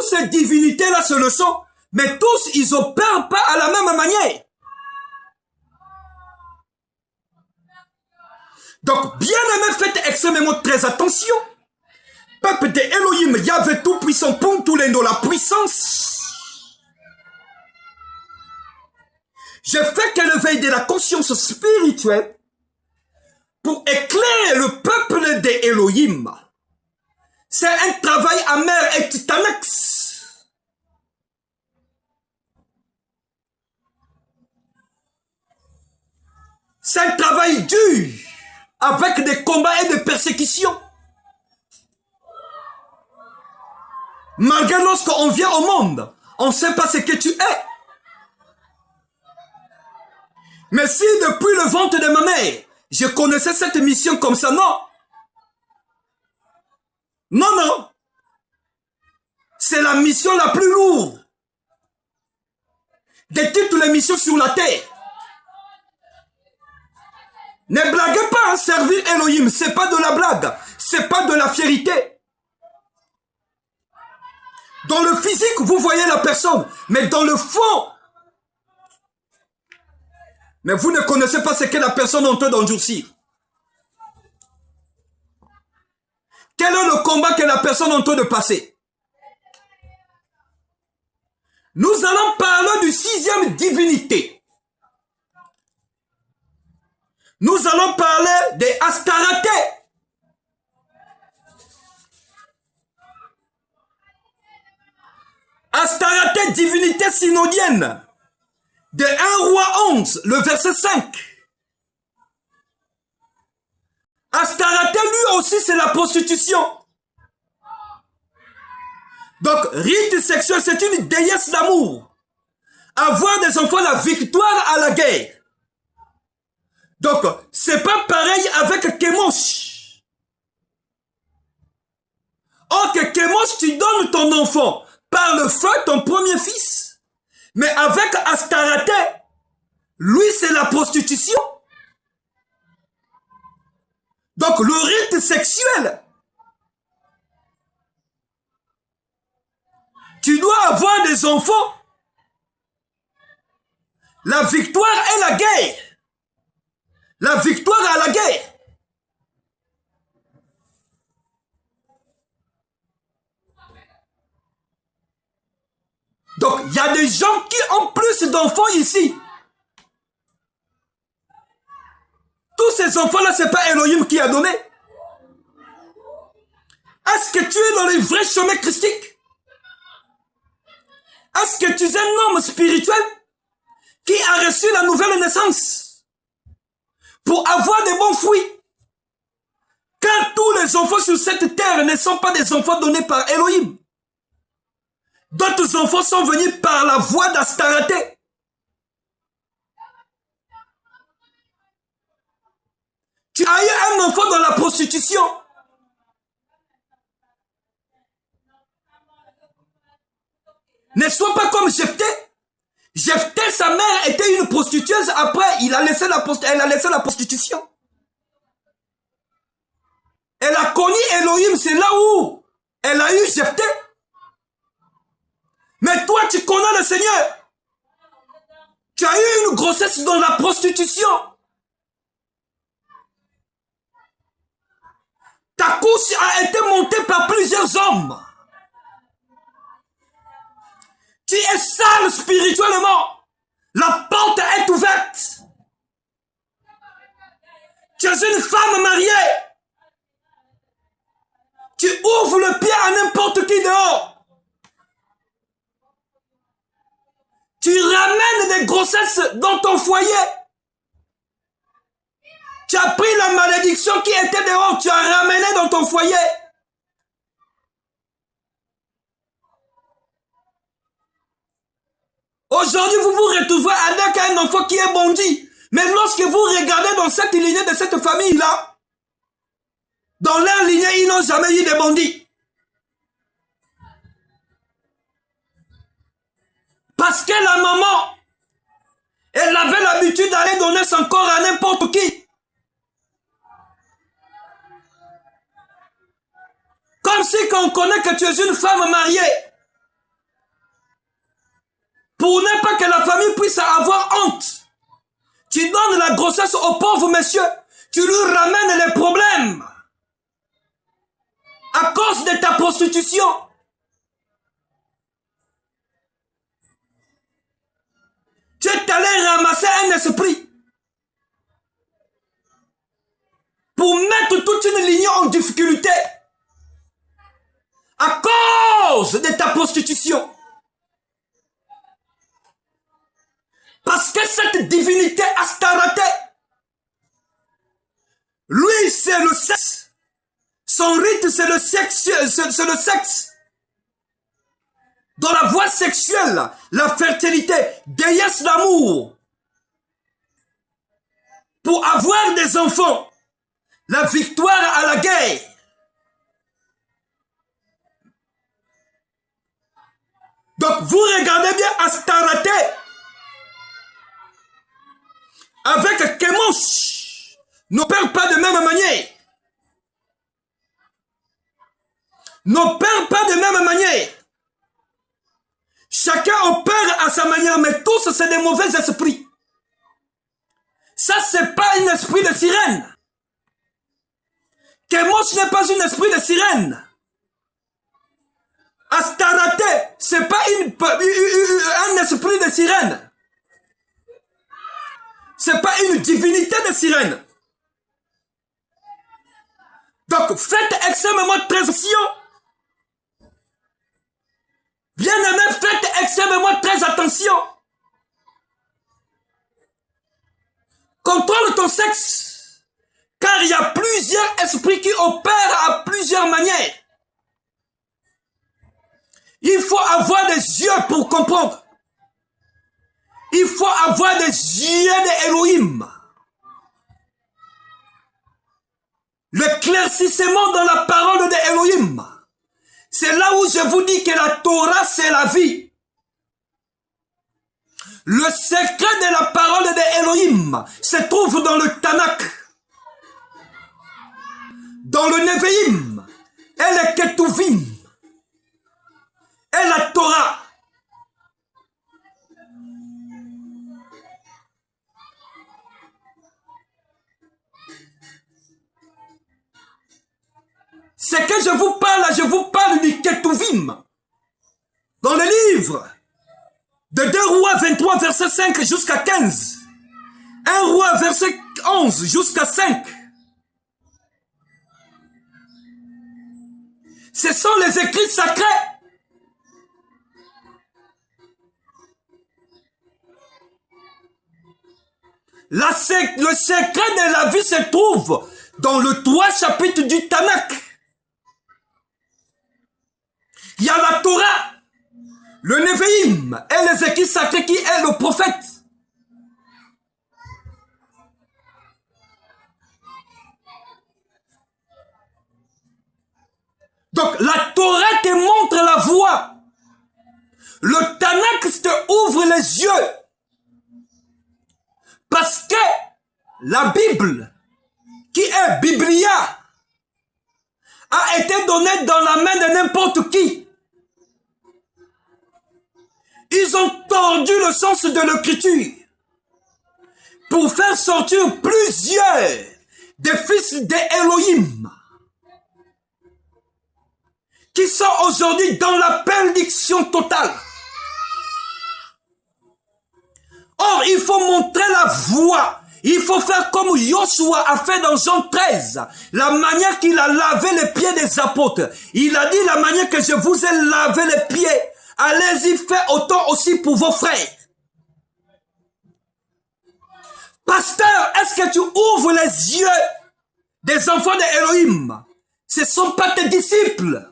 toutes ces divinités-là se le sont, mais tous, ils opèrent pas à la même manière. Donc, bien aimé, faites extrêmement très attention. Peuple de Elohim, Yahvé tout-puissant, Puntulendo, la puissance. Je fais que l'éveil de la conscience spirituelle pour éclairer le peuple de Elohim. C'est un travail amer et titanique. C'est un travail dur, avec des combats et des persécutions. Malgré lorsqu'on vient au monde, on ne sait pas ce que tu es. Mais si depuis le ventre de ma mère, je connaissais cette mission comme ça, non. Non, non. C'est la mission la plus lourde de toutes les missions sur la terre. Ne blaguez pas, hein, servir Elohim, c'est pas de la blague, c'est pas de la fierté. Dans le physique, vous voyez la personne, mais dans le fond, mais vous ne connaissez pas ce que la personne est en train d'endurcir. Quel est le combat que la personne est en train de passer? Nous allons parler du 6e divinité. Nous allons parler des Astaraté. Astaraté, divinité synodienne. De 1 roi 11, le verset 5. Astaraté, lui aussi, c'est la prostitution. Donc, rite sexuel, c'est une déesse d'amour. Avoir des enfants, la victoire à la guerre. Donc, c'est pas pareil avec Kemosh. Or que Kemosh, tu donnes ton enfant par le feu, ton premier fils. Mais avec Astaraté, lui, c'est la prostitution. Donc, le rite sexuel, tu dois avoir des enfants. La victoire est la guerre. La victoire à la guerre. Donc, il y a des gens qui ont plus d'enfants ici. Tous ces enfants-là, c'est pas Elohim qui a donné. Est-ce que tu es dans les vrais chemins christiques? Est-ce que tu es un homme spirituel qui a reçu la nouvelle naissance pour avoir des bons fruits? Car tous les enfants sur cette terre ne sont pas des enfants donnés par Elohim. D'autres enfants sont venus par la voie d'Astaraté. Tu as eu un enfant dans la prostitution. Ne sois pas comme Jephthé. Jephthé, sa mère était une prostitueuse. Après, elle a laissé la prostitution. Elle a connu Elohim, c'est là où elle a eu Jephthé. Mais toi, tu connais le Seigneur. Tu as eu une grossesse dans la prostitution. Ta couche a été montée par plusieurs hommes. Tu es sale spirituellement. La porte est ouverte. Tu es une femme mariée. Tu ouvres le pied à n'importe qui dehors. Tu ramènes des grossesses dans ton foyer. Tu as pris la malédiction qui était dehors, tu as ramené dans ton foyer. Aujourd'hui, vous vous retrouvez avec un enfant qui est bandit. Mais lorsque vous regardez dans cette lignée de cette famille-là, dans leur lignée, ils n'ont jamais eu de bandits. Parce que la maman, elle avait l'habitude d'aller donner son corps à n'importe qui. Comme si on connaît que tu es une femme mariée. Tu donnes la grossesse au pauvre monsieur. Tu lui ramènes les problèmes. À cause de ta prostitution. Tu es allé ramasser un esprit pour mettre toute une ligne en difficulté à cause de ta prostitution. Parce que cette divinité Astaraté, lui c'est le sexe. Son rite c'est le sexe, c'est le sexe. Dans la voie sexuelle, la fertilité, déesse d'amour. Pour avoir des enfants, la victoire à la guerre. Donc vous regardez bien Astaraté avec Chemosh n'opère pas de même manière. N'opère pas de même manière. Chacun opère à sa manière, mais tous c'est des mauvais esprits. Ça c'est pas un esprit de sirène. Chemosh n'est pas un esprit de sirène. Astaraté, c'est pas un esprit de sirène. C'est pas une divinité de sirène. Donc faites extrêmement très attention. Bien-aimé, faites extrêmement très attention. Contrôle ton sexe. Car il y a plusieurs esprits qui opèrent à plusieurs manières. Il faut avoir des yeux pour comprendre. Il faut avoir des yeux d'Elohim. L'éclaircissement dans la parole d'Elohim. C'est là où je vous dis que la Torah, c'est la vie. Le secret de la parole d'Elohim se trouve dans le Tanakh, dans le Nevi'im, et le Ketuvim, et la Torah. Ce que je vous parle du Ketuvim. Dans le livre de 2 Rois 23, verset 5 jusqu'à 15. 1 Roi, verset 11 jusqu'à 5. Ce sont les écrits sacrés. Le secret de la vie se trouve dans le 3 chapitres du Tanakh. Il y a la Torah, le Nevi'im et les écrits sacrés qui est le prophète. Donc la Torah te montre la voie. Le Tanakh te ouvre les yeux. Parce que la Bible, qui est Biblia, a été donnée dans la main de n'importe qui. Ils ont tordu le sens de l'écriture pour faire sortir plusieurs des fils d'Elohim qui sont aujourd'hui dans la perdition totale. Or, il faut montrer la voie. Il faut faire comme Joshua a fait dans Jean 13. La manière qu'il a lavé les pieds des apôtres. Il a dit la manière que je vous ai lavé les pieds. Allez-y, faites autant aussi pour vos frères. Pasteur, est-ce que tu ouvres les yeux des enfants d'Elohim? Ce ne sont pas tes disciples.